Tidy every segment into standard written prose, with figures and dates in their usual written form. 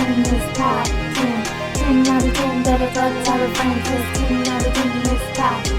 in this top 10. 10 out of 10 better go tell a friend, 'cause 10 out of 10 in this top 10.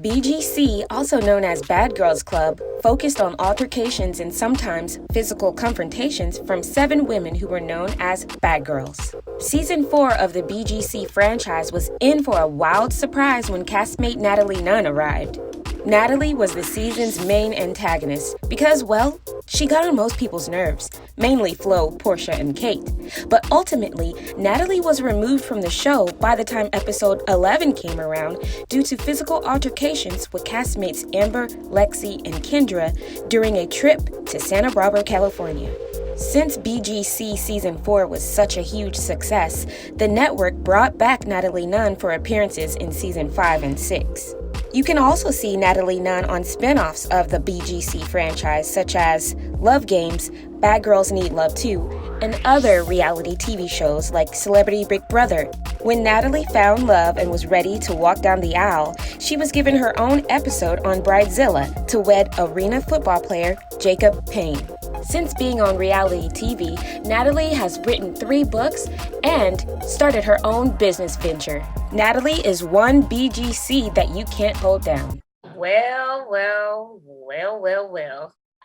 BGC, also known as Bad Girls Club, focused on altercations and sometimes physical confrontations from 7 women who were known as Bad Girls. Season 4 of the BGC franchise was in for a wild surprise when castmate Natalie Nunn arrived. Natalie was the season's main antagonist because, well, she got on most people's nerves, mainly Flo, Portia, and Kate. But ultimately, Natalie was removed from the show by the time episode 11 came around due to physical altercations with castmates Amber, Lexi, and Kendra during a trip to Santa Barbara, California. Since BGC Season 4 was such a huge success, the network brought back Natalie Nunn for appearances in Season 5 and 6. You can also see Natalie Nunn on spin-offs of the BGC franchise such as Love Games, Bad Girls Need Love Too, and other reality TV shows like Celebrity Big Brother. When Natalie found love and was ready to walk down the aisle, she was given her own episode on Bridezilla to wed arena football player Jacob Payne. Since being on reality TV, Natalie has written 3 books and started her own business venture. Natalie is one BGC that you can't hold down. Well.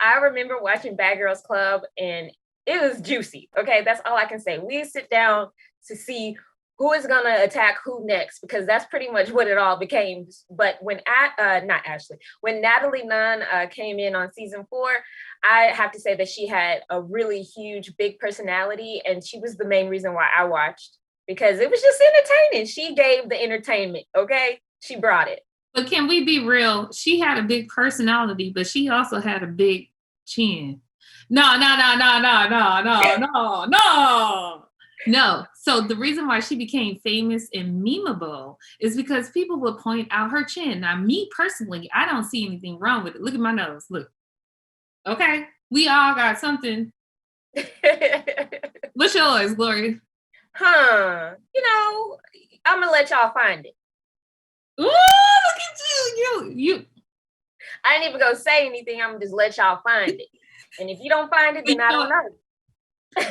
I remember watching Bad Girls Club and it was juicy. Okay, that's all I can say. We sit down to see who is gonna attack who next, because that's pretty much what it all became. But when when Natalie Nunn came in on season 4, I have to say that she had a really huge, big personality, and she was the main reason why I watched, because it was just entertaining. She gave the entertainment, okay? She brought it. But can we be real? She had a big personality, but she also had a big chin. No. So the reason why she became famous and memeable is because people would point out her chin. Now, me personally, I don't see anything wrong with it. Look at my nose. Look. Okay. We all got something. What's yours, Gloria? I'm going to let y'all find it. Ooh, look at you. I ain't even going to say anything. I'm going to just let y'all find it. And if you don't find it, then I don't know.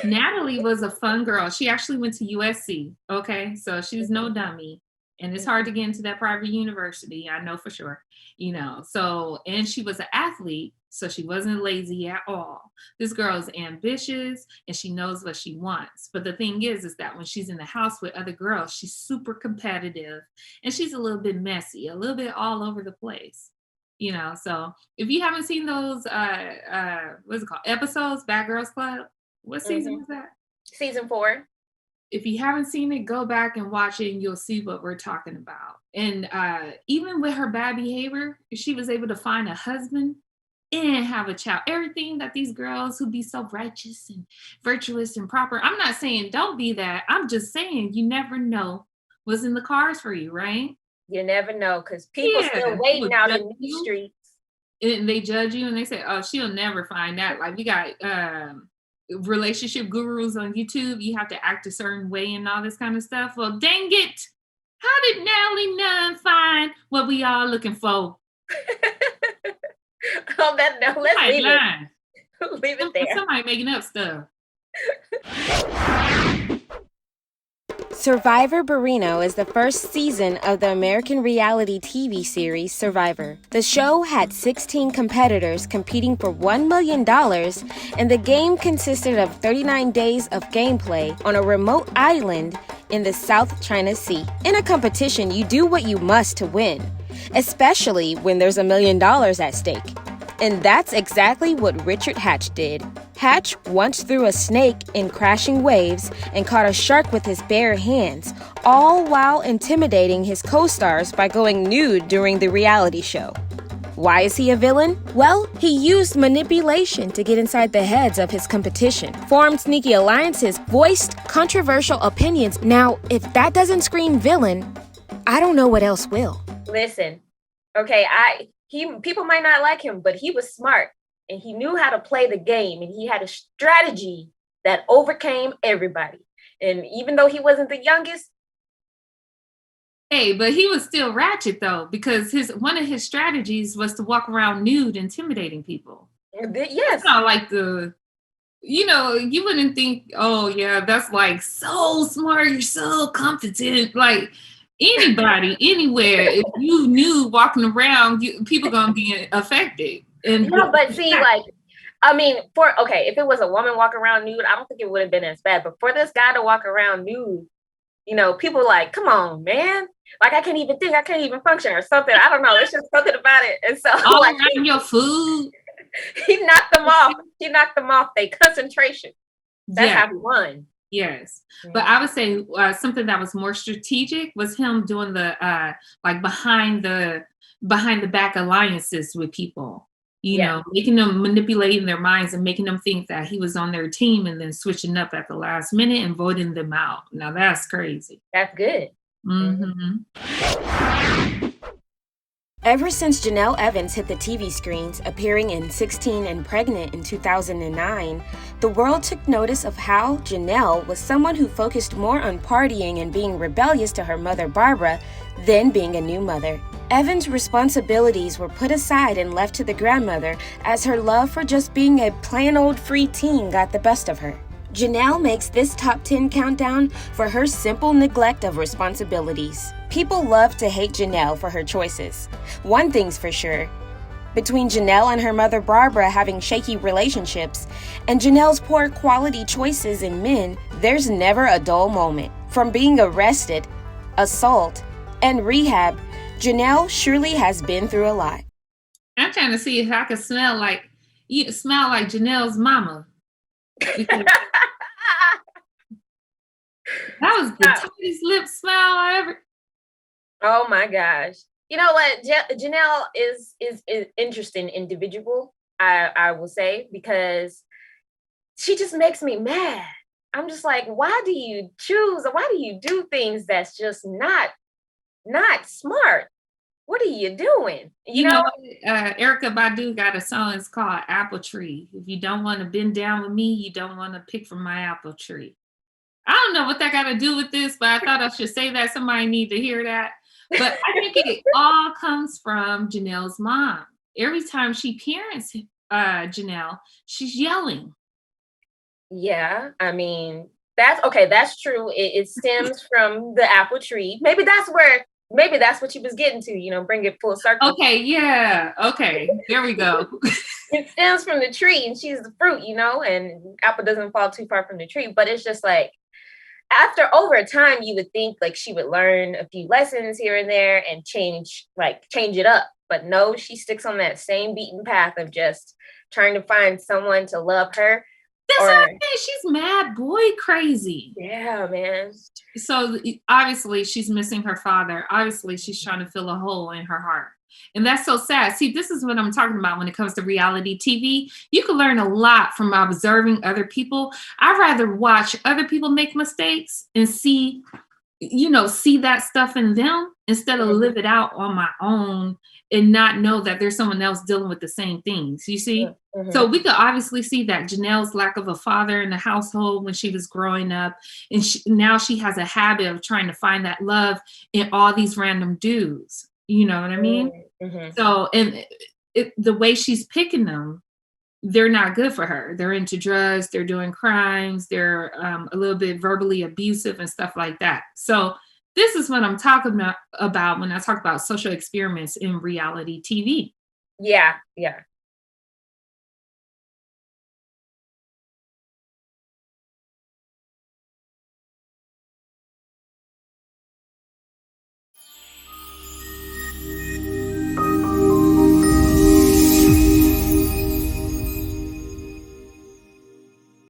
Natalie was a fun girl. She actually went to USC. Okay. So she's no dummy. And it's hard to get into that private university. I know for sure. So, and she was an athlete. So she wasn't lazy at all. This girl is ambitious and she knows what she wants. But the thing is that when she's in the house with other girls, she's super competitive and she's a little bit messy, a little bit all over the place. So if you haven't seen those, what's it called? Episodes, Bad Girls Club. What season was that? Season 4. If you haven't seen it, go back and watch it and you'll see what we're talking about. And even with her bad behavior, she was able to find a husband and have a child. Everything that these girls who be so righteous and virtuous and proper. I'm not saying don't be that. I'm just saying you never know what's in the cards for you, right? You never know, because people still waiting out in the streets. And they judge you and they say, oh, she'll never find that. Like we got relationship gurus on YouTube. You have to act a certain way and all this kind of stuff. Well, dang it. How did Natalie Nunn find what we all looking for? Let's leave it. Leave it there. Somebody making up stuff. Survivor Barrino is the first season of the American reality TV series Survivor. The show had 16 competitors competing for $1 million, and the game consisted of 39 days of gameplay on a remote island in the South China Sea. In a competition, you do what you must to win, especially when there's $1 million at stake. And that's exactly what Richard Hatch did. Hatch once threw a snake in crashing waves and caught a shark with his bare hands, all while intimidating his co-stars by going nude during the reality show. Why is he a villain? Well, he used manipulation to get inside the heads of his competition, formed sneaky alliances, voiced controversial opinions. Now, if that doesn't scream villain, I don't know what else will. Listen, okay, people might not like him, but he was smart and he knew how to play the game and he had a strategy that overcame everybody. And even though he wasn't the youngest. Hey, but he was still ratchet though, because one of his strategies was to walk around nude, intimidating people. Yes. It's not like the you know, you wouldn't think, oh yeah, that's like so smart, you're so competent. Like anybody, anywhere, if you knew walking around, people gonna be affected. And No, but see, like, I mean, if it was a woman walking around nude, I don't think it would have been as bad. But for this guy to walk around nude, you know, people like, come on, man. Like, I can't even think, I can't even function or something. I don't know. It's just something about it. And so, all like, around your food. he knocked them off. He knocked them off their concentration. That's how he won. Yes. But I would say something that was more strategic was him doing the like behind the back alliances with people, you know, making them manipulating their minds and making them think that he was on their team and then switching up at the last minute and voting them out. Now that's crazy. That's good. Ever since Janelle Evans hit the TV screens, appearing in 16 and Pregnant in 2009, the world took notice of how Janelle was someone who focused more on partying and being rebellious to her mother Barbara than being a new mother. Evans' responsibilities were put aside and left to the grandmother as her love for just being a plain old free teen got the best of her. Janelle makes this top 10 countdown for her simple neglect of responsibilities. People love to hate Janelle for her choices. One thing's for sure. Between Janelle and her mother Barbara having shaky relationships and Janelle's poor quality choices in men, there's never a dull moment. From being arrested, assault, and rehab, Janelle surely has been through a lot. I'm trying to see if I could smell like Janelle's mama. That was the tightest lip smile I ever. Oh my gosh! You know what? Janelle is an interesting individual. I will say, because she just makes me mad. I'm just like, why do you choose? Or why do you do things that's just not smart? What are you doing? You know, Erykah Badu got a song. It's called Apple Tree. If you don't want to bend down with me, you don't want to pick from my apple tree. I don't know what that got to do with this, but I thought I should say that. Somebody need to hear that. But I think it all comes from Janelle's mom. Every time she parents Janelle, she's yelling. Yeah, I mean, that's true. It stems from the apple tree. Maybe that's what she was getting to, you know, bring it full circle. Okay, yeah. Okay, there we go. It stems from the tree and she's the fruit, you know, and apple doesn't fall too far from the tree. But it's just like, over time, you would think like she would learn a few lessons here and there and change it up. But no, she sticks on that same beaten path of just trying to find someone to love her. That's what I'm saying. She's mad boy crazy. Yeah, man. So obviously she's missing her father. Obviously she's trying to fill a hole in her heart. And that's so sad. See, this is what I'm talking about when it comes to reality TV. You can learn a lot from observing other people. I'd rather watch other people make mistakes and see that stuff in them instead of live it out on my own and not know that there's someone else dealing with the same things. You see? Mm-hmm. So we could obviously see that Janelle's lack of a father in the household when she was growing up. And now she has a habit of trying to find that love in all these random dudes. You know what I mean? Mm-hmm. So, and the way she's picking them, they're not good for her. They're into drugs. They're doing crimes. They're a little bit verbally abusive and stuff like that. So this is what I'm talking about when I talk about social experiments in reality TV. Yeah.